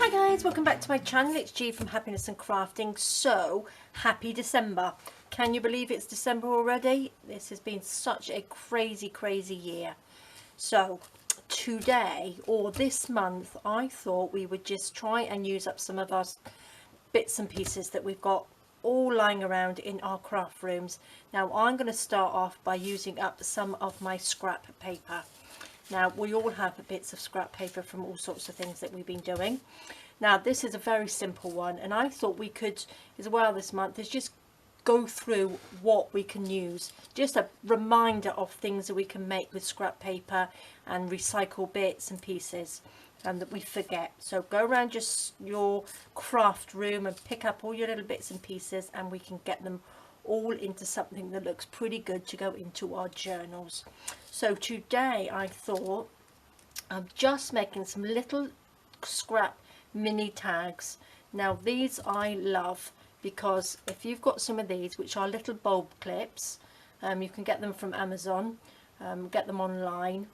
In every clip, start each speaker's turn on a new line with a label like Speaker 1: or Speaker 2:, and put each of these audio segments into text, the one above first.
Speaker 1: Hi guys, welcome back to my channel. It's G from Happiness and Crafting. So, happy December. Can you believe it's December already? This has been such a crazy year. So, today or this month, I thought we would just try and use up some of our bits and pieces that we've got all lying around in our craft rooms. Now, I'm going to start off by using up some of my scrap paper. Now, we all have bits of scrap paper from all sorts of things that we've been doing. Now, this is a very simple one, and I thought we could, as well this month, is just go through what we can use. Just a reminder of things that we can make with scrap paper and recycle bits and pieces that we forget. So go around just your craft room and pick up all your little bits and pieces, and we can get them all into something that looks pretty good to go into our journals. So today I thought I'm just making some little scrap mini tags. Now these I love because if you've got some of these, which are little bulb clips, you can get them from Amazon, get them online.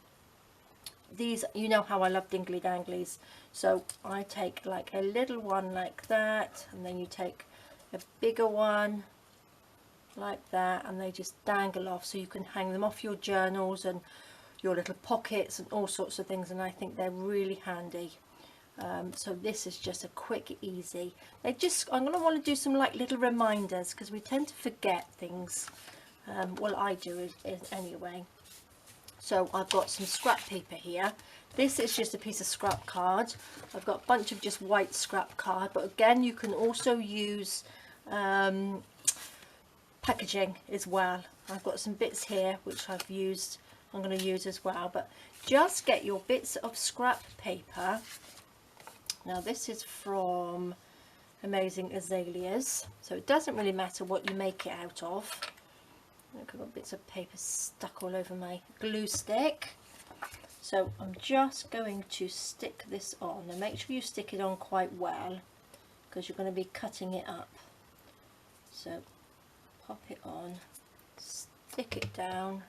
Speaker 1: These, you know how I love dingly danglies, so I take like a little one like that, and then you take a bigger one like that, and they just dangle off, so you can hang them off your journals and your little pockets and all sorts of things, and I think they're really handy. So this is just a quick, easy. I'm going to want to do some like little reminders because we tend to forget things. Well, I do anyway. So I've got some scrap paper here. This is just a piece of scrap card. I've got a bunch of just white scrap card, but again you can also use packaging as well. I've got some bits here which I'm going to use as well, but just get your bits of scrap paper. Now this is from Amazing Azaleas, so it doesn't really matter what you make it out of. Look, I've got bits of paper stuck all over my glue stick. So I'm just going to stick this on, and make sure you stick it on quite well because you're going to be cutting it up. So pop it on, stick it down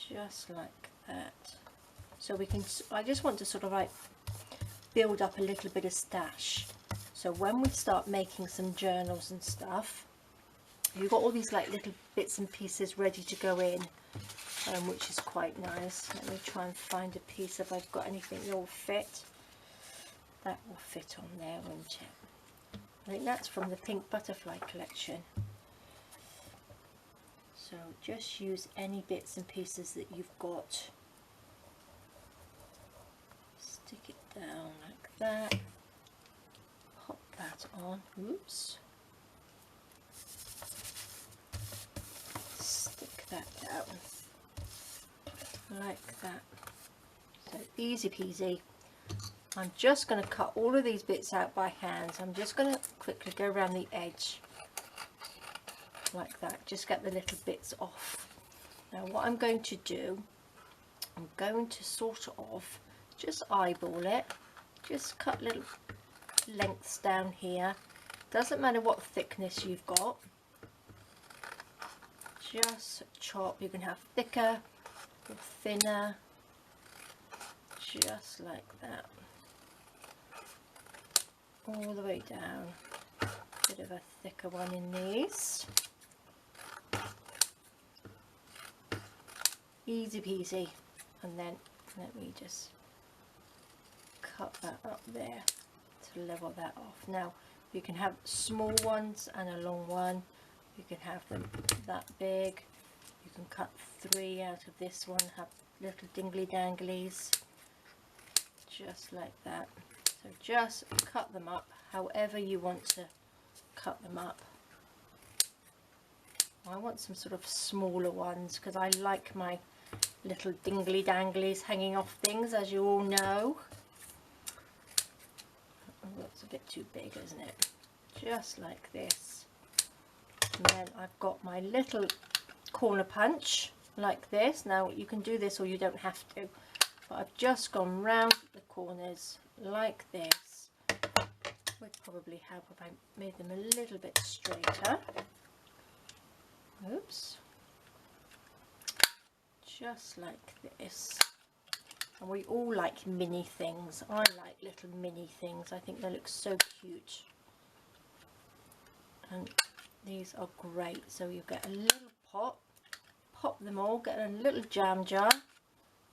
Speaker 1: just like that. So we can, I just want to sort of like build up a little bit of stash, so when we start making some journals and stuff, you've got all these like little bits and pieces ready to go in, which is quite nice. Let me try and find a piece if I've got anything that will fit. That will fit on there, won't it? I think that's from the Pink Butterfly collection. So just use any bits and pieces that you've got. Stick it down like that. Pop that on. Oops. Stick that down like that. So easy peasy. I'm just going to cut all of these bits out by hand. I'm just going to quickly go around the edge like that. Just get the little bits off. Now what I'm going to do, I'm going to sort of just eyeball it. Just cut little lengths down here. Doesn't matter what thickness you've got. Just chop. You can have thicker or thinner, just like that, all the way down. Bit of a thicker one in these. Easy peasy. And then let me just cut that up there to level that off. Now you can have small ones and a long one. You can have them that big. You can cut 3 out of this one, have little dingly danglies, just like that. So just cut them up however you want to cut them up. I want some sort of smaller ones because I like my little dingly danglies hanging off things, as you all know. Oh, that's a bit too big, isn't it? Just like this. And then I've got my little corner punch like this. Now you can do this or you don't have to, but I've just gone round the corners like this. Would probably help if I made them a little bit straighter. Oops. Just like this. And we all like mini things. I like little mini things. I think they look so cute. And these are great. So you get a little pot, pop them all, get a little jam jar,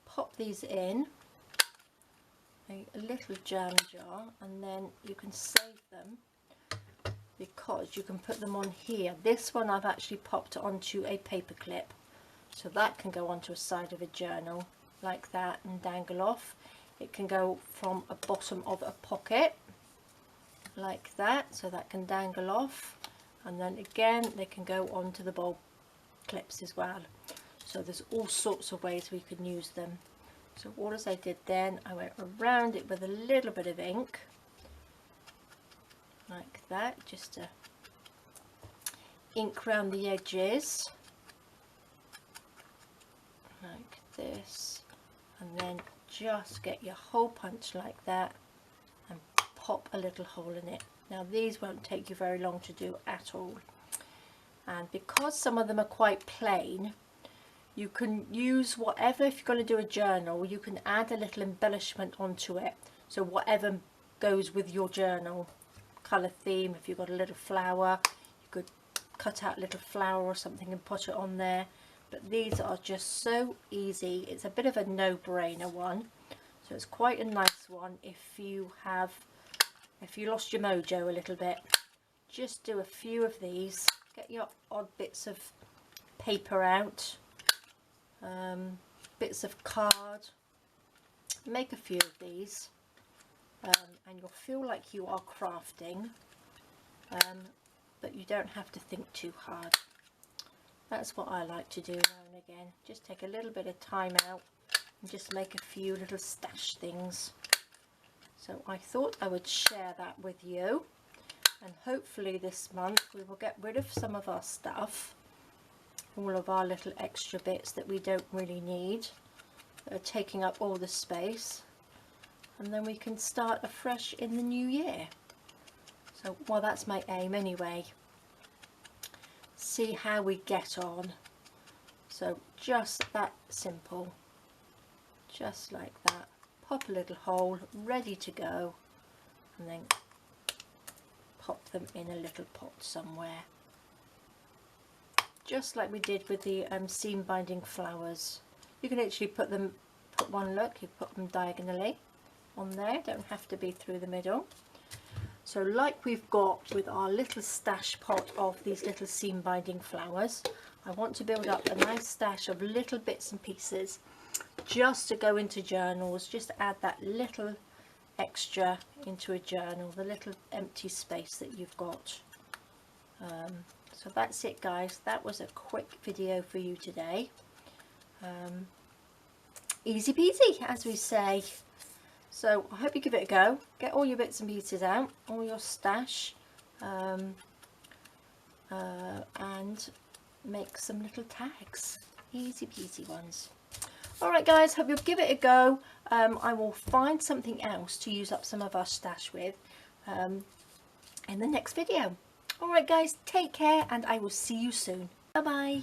Speaker 1: pop these in, a little jam jar, and then you can save them because you can put them on here. This one I've actually popped onto a paper clip, so that can go onto a side of a journal like that and dangle off. It can go from a bottom of a pocket like that, so that can dangle off, and then again they can go onto the bulb clips as well. So there's all sorts of ways we can use them. So all as I did then, I went around it with a little bit of ink like that, just to ink around the edges like this, and then just get your hole punch like that and pop a little hole in it. Now these won't take you very long to do at all, and because some of them are quite plain, you can use whatever. If you're going to do a journal, you can add a little embellishment onto it, so whatever goes with your journal colour theme. If you've got a little flower, you could cut out a little flower or something and put it on there. But these are just so easy. It's a bit of a no-brainer one, so it's quite a nice one if you lost your mojo a little bit. Just do a few of these, get your odd bits of paper out, bits of card, make a few of these, and you'll feel like you are crafting, but you don't have to think too hard. That's what I like to do now and again. Just take a little bit of time out and just make a few little stash things. So I thought I would share that with you, and hopefully this month we will get rid of some of our stuff, all of our little extra bits that we don't really need, that are taking up all the space, and then we can start afresh in the new year. So, well, that's my aim anyway. See how we get on. So just that simple, just like that. Pop a little hole, ready to go, and then pop them in a little pot somewhere, just like we did with the seam binding flowers. You can actually put one, look, you put them diagonally on there, don't have to be through the middle. So like we've got with our little stash pot of these little seam binding flowers, I want to build up a nice stash of little bits and pieces just to go into journals, just to add that little extra into a journal, the little empty space that you've got. So that's it, guys. That was a quick video for you today. Easy peasy, as we say. So I hope you give it a go. Get all your bits and pieces out, all your stash, and make some little tags. Easy peasy ones. Alright guys, hope you'll give it a go. I will find something else to use up some of our stash with in the next video. Alright guys, take care, and I will see you soon. Bye bye.